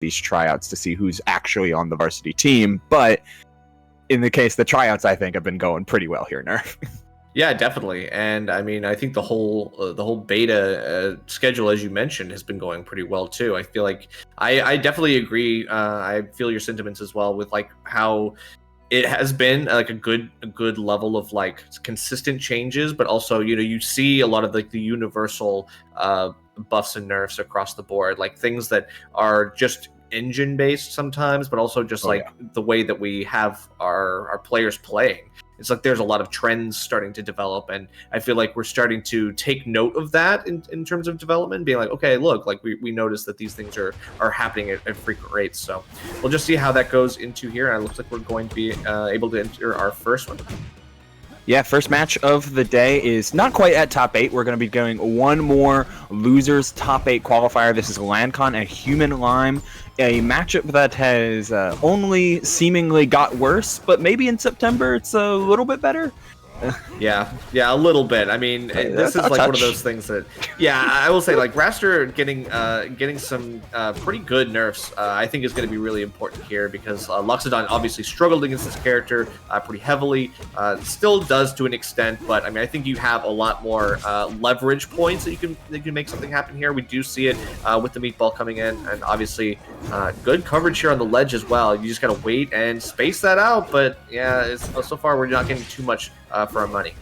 these tryouts to see who's actually on the varsity team. But in the case, the tryouts, I think, have been going pretty well here, Nerf. Yeah, definitely. And I mean, I think the whole beta schedule, as you mentioned, has been going pretty well too. I feel like I definitely agree. I feel your sentiments as well with like how it has been like a good level of like consistent changes, but also, you know, you see a lot of like the universal buffs and nerfs across the board, like things that are just engine based sometimes, but also just the way that we have our players playing. It's like there's a lot of trends starting to develop, and I feel like we're starting to take note of that in terms of development, being like, okay, look, like we noticed that these things are happening at frequent rates. So we'll just see how that goes into here, and it looks like we're going to be able to enter our first one. Yeah, first match of the day is not quite at top 8. We're going to be going one more losers top 8 qualifier. This is Landkon and humanlime, a matchup that has only seemingly got worse, but maybe in September it's a little bit better. Yeah, a little bit. I mean, this is like one of those things that, yeah, I will say like Wrastor getting some pretty good nerfs, I think is going to be really important here, because Loxodont obviously struggled against this character pretty heavily. Still does to an extent, but I mean, I think you have a lot more leverage points that you can make something happen here. We do see it with the meatball coming in, and obviously good coverage here on the ledge as well. You just got to wait and space that out, but yeah, so far we're not getting too much for our money.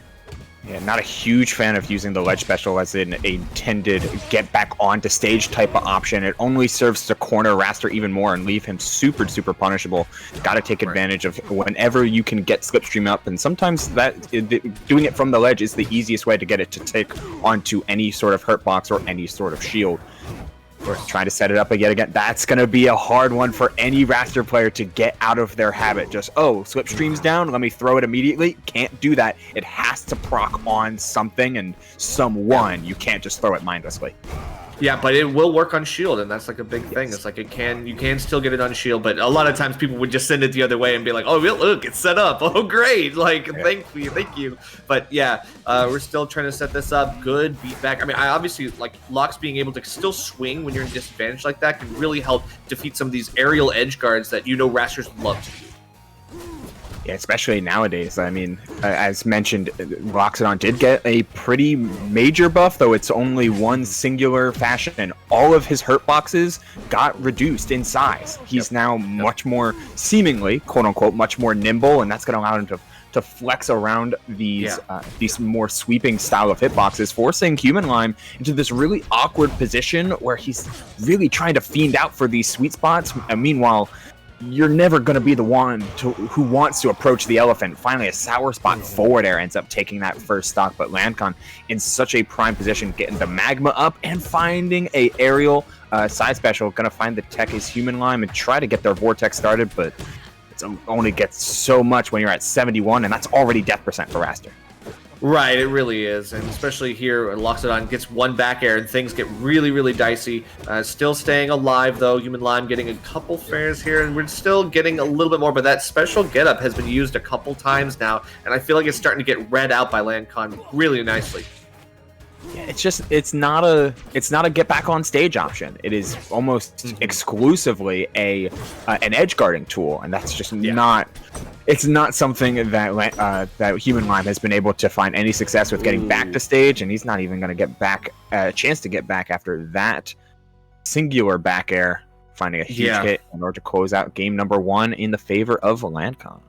Yeah, not a huge fan of using the ledge special as an intended get back onto stage type of option. It only serves to corner Wrastor even more and leave him super punishable. Got to take advantage of whenever you can get Slipstream up, and sometimes doing it from the ledge is the easiest way to get it to take onto any sort of hurt box or any sort of shield. Trying to set it up again. That's going to be a hard one for any Wrastor player to get out of their habit. Just, oh, Slipstream's down, let me throw it immediately. Can't do that. It has to proc on something and someone. You can't just throw it mindlessly. Yeah, but it will work on shield, and that's like a big thing. It's like you can still get it on shield, but a lot of times people would just send it the other way and be like, oh, look, it's set up. Oh, great. Like, thank you. But yeah, we're still trying to set this up. Good beat back. I mean, I obviously like Lox being able to still swing when you're in disadvantage like that can really help defeat some of these aerial edge guards that, you know, Rastors love to do. Yeah, especially nowadays. I mean, as mentioned, Loxodont did get a pretty major buff, though it's only one singular fashion, and all of his hurt boxes got reduced in size. He's now much more, seemingly, quote-unquote, much more nimble, and that's going to allow him to flex around these more sweeping style of hitboxes, forcing humanlime into this really awkward position where he's really trying to fiend out for these sweet spots. And meanwhile, you're never going to be the one who wants to approach the elephant. Finally, a sour spot forward air ends up taking that first stock, but Landkon in such a prime position, getting the magma up and finding a aerial side special. Going to find the tech is humanlime and try to get their vortex started, but it only gets so much when you're at 71, and that's already death percent for Wrastor. Right, it really is, and especially here, Loxodont gets one back air, and things get really dicey. Still staying alive, though. humanlime getting a couple fares here, and we're still getting a little bit more, but that special getup has been used a couple times now, and I feel like it's starting to get read out by Landkon really nicely. Yeah, it's not a get back on stage option. It is almost exclusively an edge guarding tool, and that's just not. It's not something that humanlime has been able to find any success with getting back to stage, and he's not even going to get back a chance to get back after that singular back air, finding a huge hit in order to close out game number 1 in the favor of Landkon.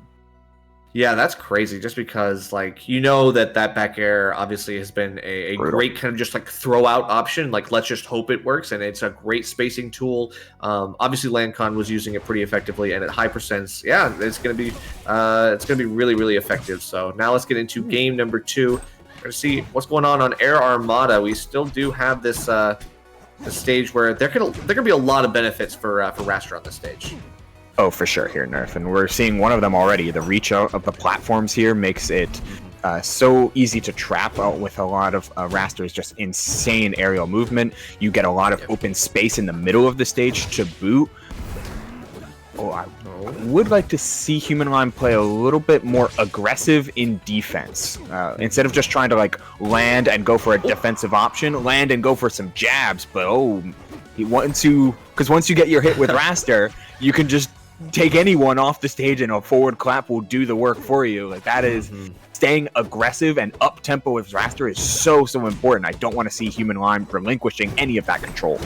Yeah, that's crazy, just because, like, you know that back air obviously has been a great kind of just, like, throw-out option. Like, let's just hope it works, and it's a great spacing tool. Obviously, Landkon was using it pretty effectively, and at high percents, yeah, it's going to be really really effective. So now let's get into game number 2. We're going to see what's going on Air Armada. We still do have this the stage where there can be a lot of benefits for Wrastor on this stage. Oh, for sure here, Nerf. And we're seeing one of them already. The reach out of the platforms here makes it so easy to trap with a lot of Wrastor's just insane aerial movement. You get a lot of open space in the middle of the stage to boot. Oh, I would like to see Human Lime play a little bit more aggressive in defense. Instead of just trying to like land and go for a defensive option, land and go for some jabs. But once you get your hit with Wrastor, you can just take anyone off the stage and a forward clap will do the work for you. Like that is staying aggressive and up tempo with Wrastor is so important. I don't want to see Human Lime relinquishing any of that control.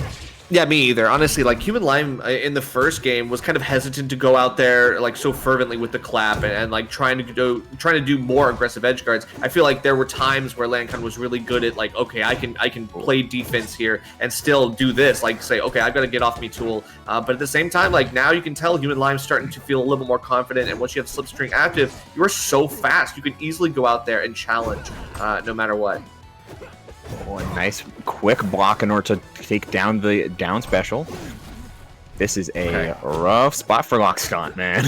Yeah, me either. Honestly, like Human Lime in the first game was kind of hesitant to go out there like so fervently with the clap and like trying to do more aggressive edge guards. I feel like there were times where Landkon was really good at like, okay, I can play defense here and still do this. Like say, okay, I've got to get off me tool. But at the same time, like now you can tell Human Lime's starting to feel a little bit more confident. And once you have Slipstream active, you are so fast. You can easily go out there and challenge no matter what. Oh, a nice quick block in order to take down the down special. This is a rough spot for Loxodont, man.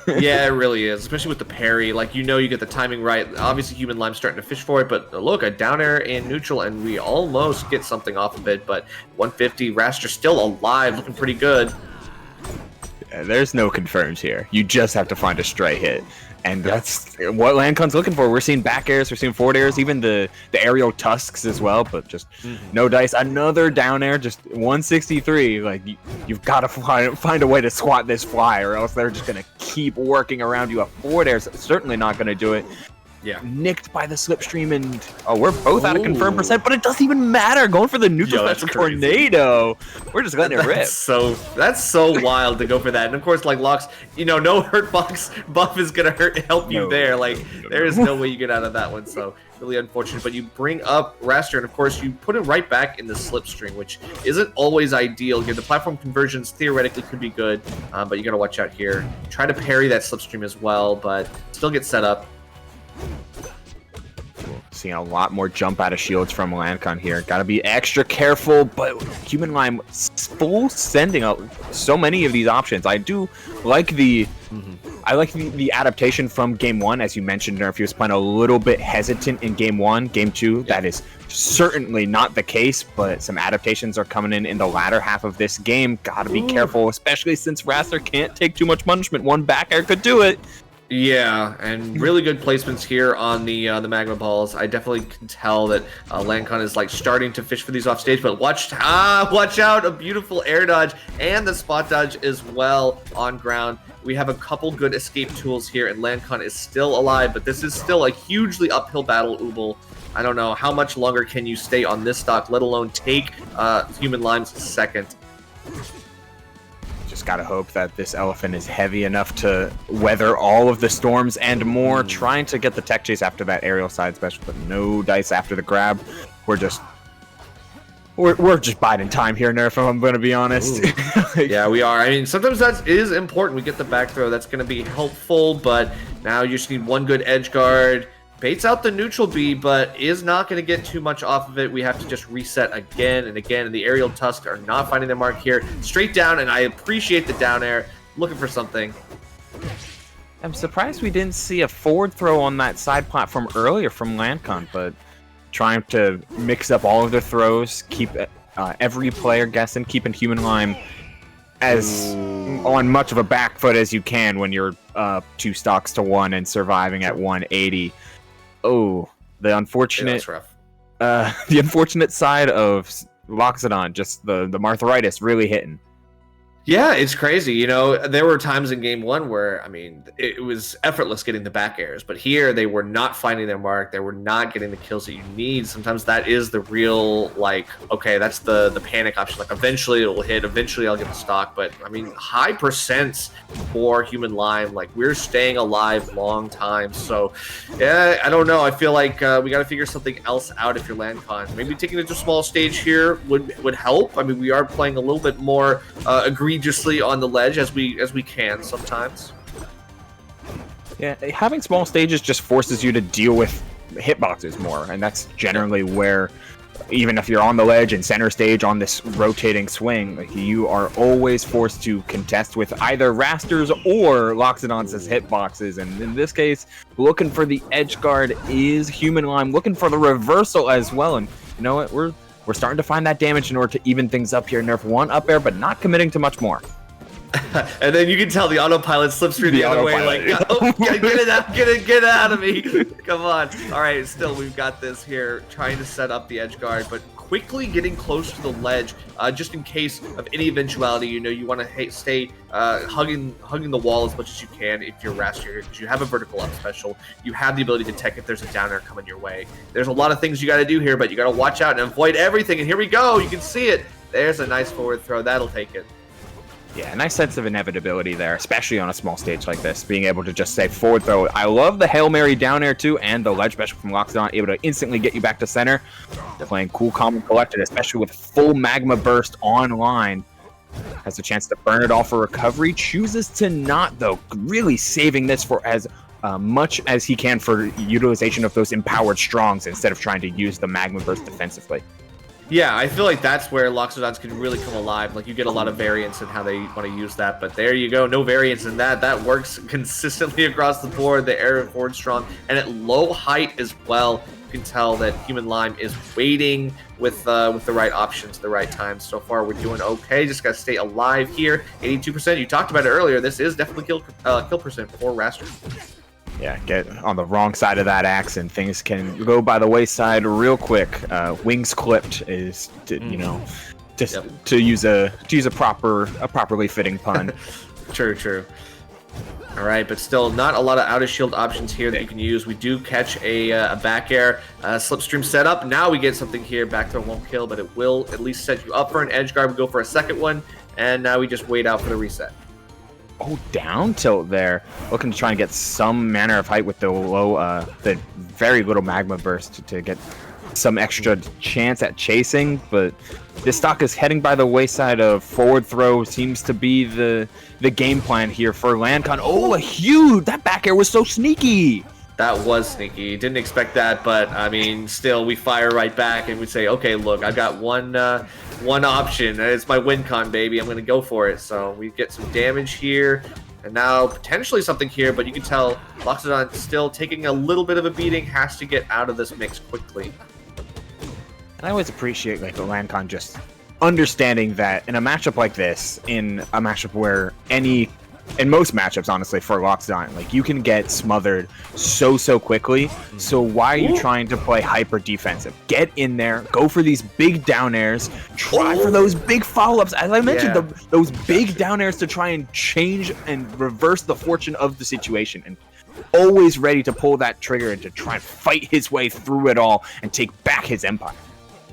Yeah, it really is, especially with the parry. Like, you get the timing right. Obviously, Human Lime's starting to fish for it, but look, a down air in neutral, and we almost get something off of it, but 150, Wrastor still alive, looking pretty good. Yeah, there's no confirms here. You just have to find a straight hit. And that's what Landkon's looking for. We're seeing back airs, we're seeing forward airs, even the aerial tusks as well, but just no dice. Another down air, just 163. Like, you've got to find a way to squat this fly, or else they're just going to keep working around you. A forward air's certainly not going to do it. Yeah, nicked by the slipstream, and we're both out of confirmed percent, but it doesn't even matter. Going for the neutral special tornado. We're just letting it rip. That's so wild to go for that. And of course, like Lox, no hurt box buff is gonna help you there. Like there is no way you get out of that one. So really unfortunate. But you bring up Wrastor, and of course you put it right back in the slipstream, which isn't always ideal. Again, the platform conversions theoretically could be good, but you gotta watch out here. Try to parry that slipstream as well, but still get set up. Seeing a lot more jump out of shields from Landkon here. Gotta be extra careful, but Human Lime full sending out so many of these options. I do like the adaptation from game one, as you mentioned, or if he was playing a little bit hesitant in game one, game two, that is certainly not the case, but some adaptations are coming in the latter half of this game. Gotta be careful, especially since Wrastor can't take too much punishment. One back air could do it. Yeah, and really good placements here on the magma balls. I definitely can tell that Landkon is like starting to fish for these off stage, but watch out, a beautiful air dodge and the spot dodge as well on ground. We have a couple good escape tools here, and Landkon is still alive, but this is still a hugely uphill battle, Ubel. I don't know how much longer can you stay on this stock, let alone take Human Lime's second. Just gotta hope that this elephant is heavy enough to weather all of the storms and more. Trying to get the tech chase after that aerial side special, but no dice after the grab. We're just biding time here, Nerf, if I'm gonna be honest. Yeah, we are. I mean, sometimes that is important. We get the back throw. That's gonna be helpful, but now you just need one good edge guard. Baits out the neutral B, but is not going to get too much off of it. We have to just reset again and again, and the aerial tusks are not finding their mark here. Straight down, and I appreciate the down air. Looking for something. I'm surprised we didn't see a forward throw on that side platform earlier from Landkon, but trying to mix up all of their throws, keep every player guessing, keeping Human Lime as on much of a back foot as you can when you're 2 stocks to 1 and surviving at 180. Oh, the unfortunate, the unfortunate side of Loxodont, just the arthritis really hitting. Yeah, it's crazy. There were times in game one where, I mean, it was effortless getting the back airs, but here they were not finding their mark. They were not getting the kills that you need. Sometimes that is the real, like, okay, that's the panic option. Like, eventually it will hit, eventually I'll get the stock. But, I mean, high percents for Human Lime. Like, we're staying alive long time. So, yeah, I don't know. I feel like we got to figure something else out if you're Landkon. Maybe taking it to a small stage here would help. I mean, we are playing a little bit more egregiously on the ledge as we can sometimes. Yeah, having small stages just forces you to deal with hitboxes more, and that's generally where, even if you're on the ledge and center stage on this rotating swing, like, you are always forced to contest with either Wrastor's or Loxodon's as hitboxes, and in this case, looking for the edge guard is Human Lime, looking for the reversal as well, and you know what, we're starting to find that damage in order to even things up here. Nerf one up air, but not committing to much more. And then you can tell the autopilot slips through the other way, like, oh, get it out, get out of me. Come on. All right, still, we've got this here, trying to set up the edge guard, but quickly getting close to the ledge, just in case of any eventuality. You know, you want to stay hugging the wall as much as you can if you're Wrastor here, because you have a vertical up special. You have the ability to detect if there's a downer coming your way. There's a lot of things you got to do here, but you got to watch out and avoid everything. And here we go. You can see it. There's a nice forward throw. That'll take it. Yeah, a nice sense of inevitability there, especially on a small stage like this, being able to just say forward throw. I love the Hail Mary down air too, and the ledge special from Loxodont, able to instantly get you back to center. They're playing cool, calm, and collected, especially with full magma burst online. Has the chance to burn it all for recovery. Chooses to not, though, really saving this for as much as he can for utilization of those empowered strongs instead of trying to use the magma burst defensively. Yeah, I feel like that's where Loxodonts can really come alive. Like, you get a lot of variance in how they want to use that, but there you go. No variance in that. That works consistently across the board. The air forward strong, and at low height as well. You can tell that Human Lime is waiting with the right options, the right time. So far, we're doing okay. Just got to stay alive here. 82%. You talked about it earlier. This is definitely kill percent for Wrastor. Yeah, get on the wrong side of that axe and things can go by the wayside real quick. Wings clipped is, you know, just to use a properly fitting pun. True. All right, but still not a lot of out of shield options here that you can use. We do catch a back air slipstream setup. Now we get something here. Back throw won't kill, but it will at least set you up for an edge guard. We go for a second one, and now we just wait out for the reset. Oh, down tilt there. Looking to try and get some manner of height with the low, the very little magma burst to get some extra chance at chasing. But this stock is heading by the wayside of forward throw. Seems to be the game plan here for Landkon. Oh, a huge! That back air was so sneaky. That was sneaky. Didn't expect that, but I mean, still, we fire right back and we say, okay, look, I've got one option. It's my win con, baby. I'm going to go for it. So we get some damage here, and now potentially something here, but you can tell Loxodont still taking a little bit of a beating, has to get out of this mix quickly. And I always appreciate like the Landkon just understanding that in a matchup like this, in a matchup where in most matchups, honestly, for Loxodont, like, you can get smothered so quickly. So why are you trying to play hyper defensive? Get in there, go for these big down airs, try for those big follow-ups. As I mentioned, those big down airs to try and change and reverse the fortune of the situation. And always ready to pull that trigger and to try and fight his way through it all and take back his empire.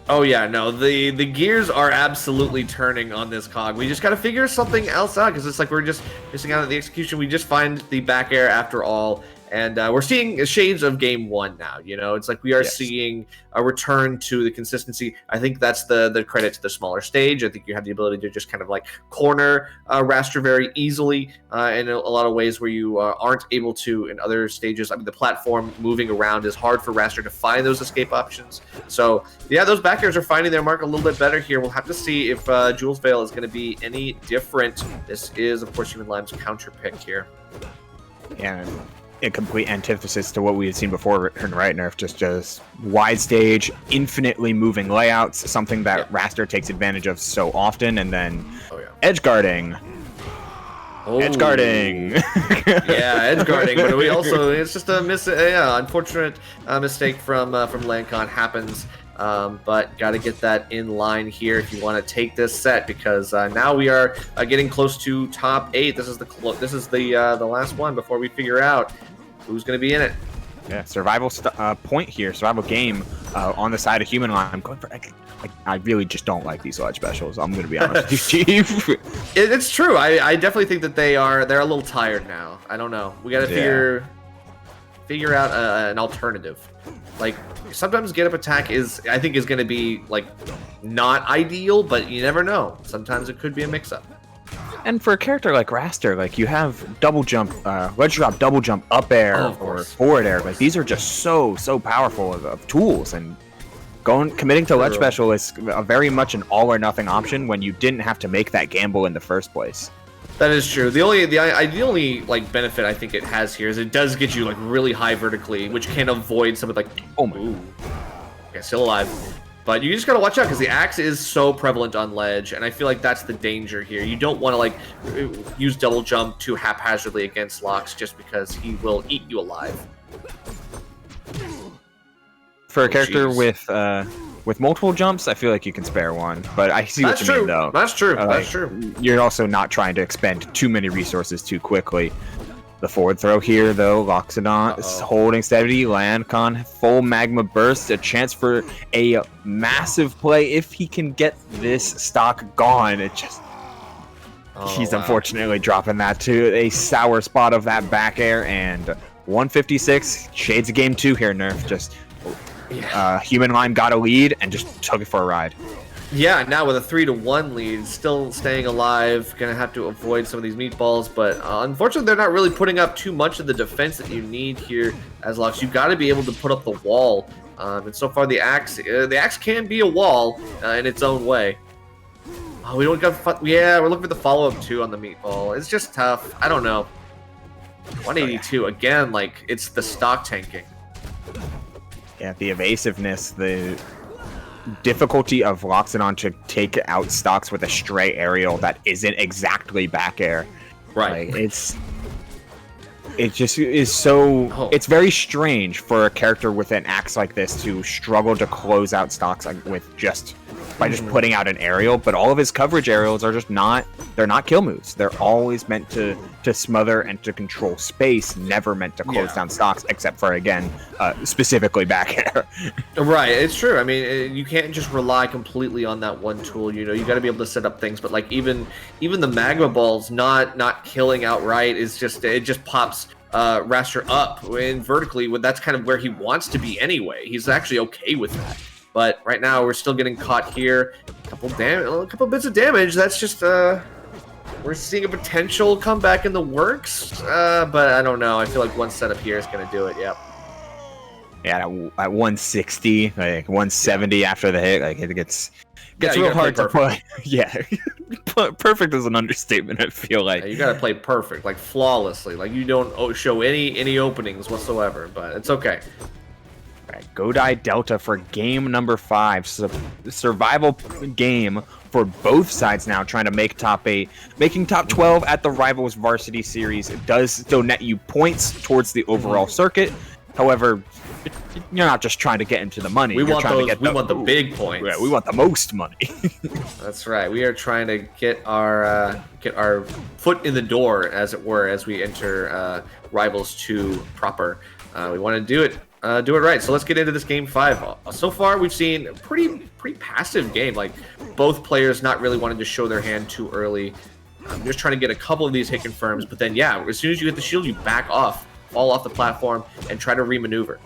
Oh yeah, no, the gears are absolutely turning on this cog. We just got to figure something else out, because it's like we're just missing out on the execution. We just find the back air after all, and we're seeing shades of game one now. You know, it's like we are seeing a return to the consistency. I think that's the credit to the smaller stage. I think you have the ability to just kind of like corner Wrastor very easily in a lot of ways where you aren't able to in other stages. I mean, the platform moving around is hard for Wrastor to find those escape options. So yeah, those back airs are finding their mark a little bit better here. We'll have to see if Jules Veil is going to be any different. This is, of course, Human Lime's counter pick here. Yeah. A complete antithesis to what we had seen before in Right Nerf, just wide stage, infinitely moving layouts, something that Wrastor takes advantage of so often, and then edge guarding. Edge guarding. Edge guarding, but we also, it's just a unfortunate mistake from Landkon happens. But got to get that in line here if you want to take this set, because now we are getting close to top 8. This is the last one before we figure out who's going to be in it. Yeah, survival point here, survival game on the side of Human Lime. I'm going for. I really just don't like these ledge specials. I'm going to be honest with you, Chief. It's true. I definitely think that they're a little tired now. I don't know. We got to figure out an alternative. Like, sometimes get up attack I think is going to be like not ideal, but you never know. Sometimes it could be a mix up. And for a character like Wrastor, like, you have double jump, ledge drop, double jump, up air, or forward air. Like, these are just so powerful of tools, and committing to ledge special is very much an all or nothing option when you didn't have to make that gamble in the first place. That is true. The only like benefit I think it has here is it does get you like really high vertically, which can avoid some of like okay, still alive. But you just gotta watch out because the axe is so prevalent on ledge, and I feel like that's the danger here. You don't want to like use double jump too haphazardly against Lox just because he will eat you alive. For a character with multiple jumps, I feel like you can spare one. But I see what you mean, though. That's true. That's true. You're also not trying to expend too many resources too quickly. The forward throw here, though, Loxodont is holding steady. Landkon, full magma burst, a chance for a massive play if he can get this stock gone. It just he's unfortunately dropping that to a sour spot of that back air, and 156 shades of game 2 here. Nerf just Human Lime got a lead and just took it for a ride. Yeah, now with a 3-1 lead, still staying alive, gonna have to avoid some of these meatballs, but unfortunately they're not really putting up too much of the defense that you need here as Lox. You've got to be able to put up the wall, and so far the axe can be a wall in its own way. Oh, we don't got, yeah, we're looking for the follow-up too on the meatball. It's just tough. I don't know. 182 again, like it's the stock tanking. Yeah, the evasiveness, the difficulty of Loxodont to take out stocks with a stray aerial that isn't exactly back air. Right. Like, it just is so it's very strange for a character with an axe like this to struggle to close out stocks like with just putting out an aerial, but all of his coverage aerials are just not kill moves. They're always meant to smother and to control space, never meant to close down stocks, except for, again, specifically back air. Right, it's true. I mean, you can't just rely completely on that one tool. You know, you got to be able to set up things, but like even the magma balls not killing outright is just, it just pops Wrastor up and vertically. That's kind of where he wants to be anyway. He's actually okay with that. But right now we're still getting caught here. A couple bits of damage. That's just we're seeing a potential comeback in the works. But I don't know. I feel like one setup here is gonna do it. Yep. Yeah, at 160, like 170 after the hit, like it gets real hard to play. Yeah, perfect is an understatement. I feel like you gotta play perfect, like flawlessly. Like you don't show any openings whatsoever. But it's okay. Right, Godai Delta for game number 5. Survival game for both sides now, trying to make top 8. Making top 12 at the Rivals Varsity Series does still net you points towards the overall circuit. However, you're not just trying to get into the money. We want the big points. Yeah, we want the most money. That's right. We are trying to get our foot in the door, as it were, as we enter Rivals 2 proper. We want to do it right. So let's get into this game 5. So far, we've seen a pretty passive game. Like both players not really wanting to show their hand too early. Just trying to get a couple of these hit confirms, but then yeah, as soon as you hit the shield, you back off, fall off the platform, and try to remaneuver.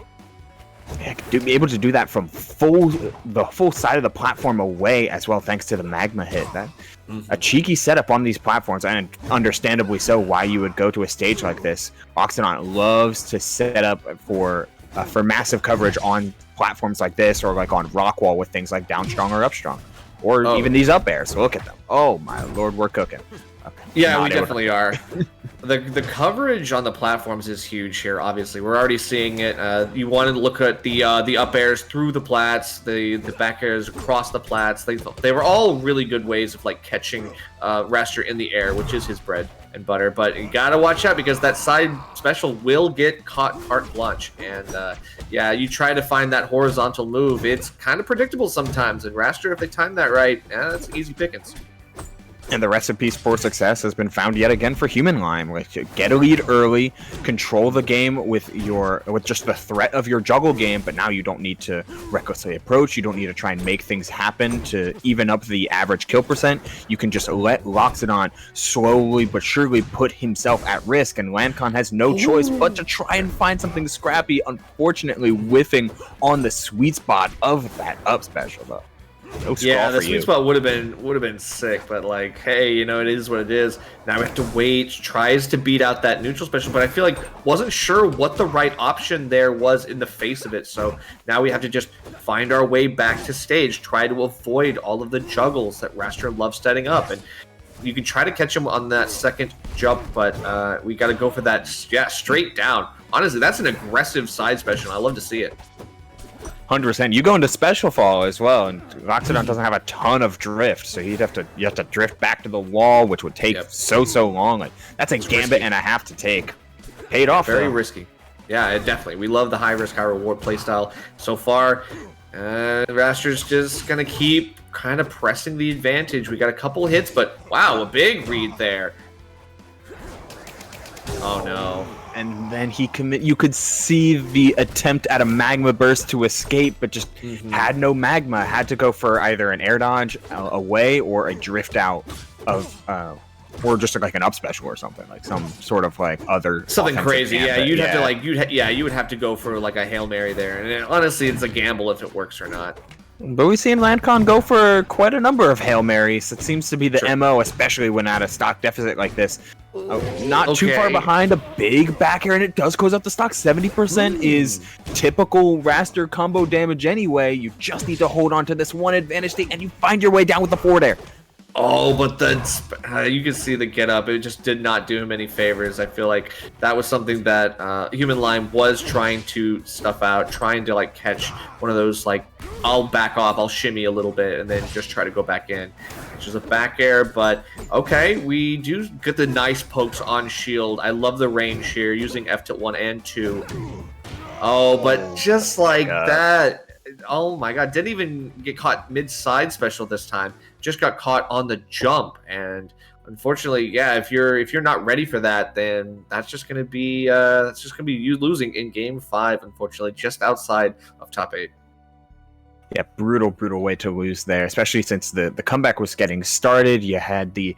Yeah, to be able to do that from the full side of the platform away as well, thanks to the magma hit. That a cheeky setup on these platforms, and understandably so, why you would go to a stage like this. Loxodont loves to set up for massive coverage on platforms like this, or like on rock wall with things like down strong or up strong, or even these up airs. Look at them. Oh my lord, we're cooking. Okay. Yeah, we definitely are. The coverage on the platforms is huge here. Obviously, we're already seeing it. You want to look at the up airs through the plats, the back airs across the plats. They were all really good ways of like catching Wrastor in the air, which is his bread and butter. But you gotta watch out because that side special will get caught carte blanche. And yeah, you try to find that horizontal move. It's kind of predictable sometimes. And Wrastor, if they time that right, that's easy pickings. And the recipe for success has been found yet again for Human Lime. Like, get a lead early, control the game with just the threat of your juggle game, but now you don't need to recklessly approach. You don't need to try and make things happen to even up the average kill percent. You can just let Loxodont slowly but surely put himself at risk, and Landkon has no choice but to try and find something scrappy, unfortunately whiffing on the sweet spot of that up special, though. No yeah, the sweet spot would have been sick, but like, hey, you know, it is what it is. Now we have to wait. Tries to beat out that neutral special, but I feel like wasn't sure what the right option there was in the face of it. So now we have to just find our way back to stage, try to avoid all of the juggles that Wrastor loves setting up, and you can try to catch him on that second jump, but we got to go for that, straight down. Honestly, that's an aggressive side special. I love to see it. 100%. You go into special fall as well, and Loxodont doesn't have a ton of drift, so you have to drift back to the wall, which would take so long. Like that's a gambit risky. And a half to take. Paid off. Very risky. Yeah, definitely. We love the high risk, high reward playstyle so far. Wrastor's just gonna keep kind of pressing the advantage. We got a couple hits, but wow, a big read there. Oh no. And then you could see the attempt at a magma burst to escape, but just had no magma. Had to go for either an air dodge away or a drift out of, or just like an up special or something, like some sort of like other something crazy. Yeah, you'd have to like you would have to go for like a Hail Mary there. And honestly, it's a gamble if it works or not. But we've seen Landkon go for quite a number of Hail Marys. It seems to be the MO, especially when at a stock deficit like this. Not too far behind, a big back air, and it does close up the stock. 70% is typical Wrastor combo damage anyway. You just need to hold on to this one advantage state, and you find your way down with the forward air. Oh, but then you can see the get up. It just did not do him any favors. I feel like that was something that humanlime was trying to stuff out, trying to like catch one of those like, I'll back off, I'll shimmy a little bit, and then just try to go back in. Which is a back air, but okay, we do get the nice pokes on shield. I love the range here, using F tilt 1 and 2. Oh, but just like that. Oh my god, didn't even get caught mid-side special this time. Just got caught on the jump, and unfortunately, yeah, if you're not ready for that, then that's just gonna be you losing in game 5, unfortunately, just outside of top 8. Yeah, brutal way to lose there, especially since the comeback was getting started. You had the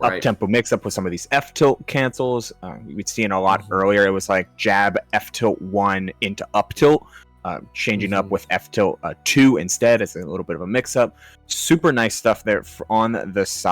up-tempo mix-up with some of these F-tilt cancels. We'd seen a lot earlier. It was like jab F-tilt 1 into up-tilt. Changing up with F tilt 2 instead. It's a little bit of a mix-up. Super nice stuff there on the side.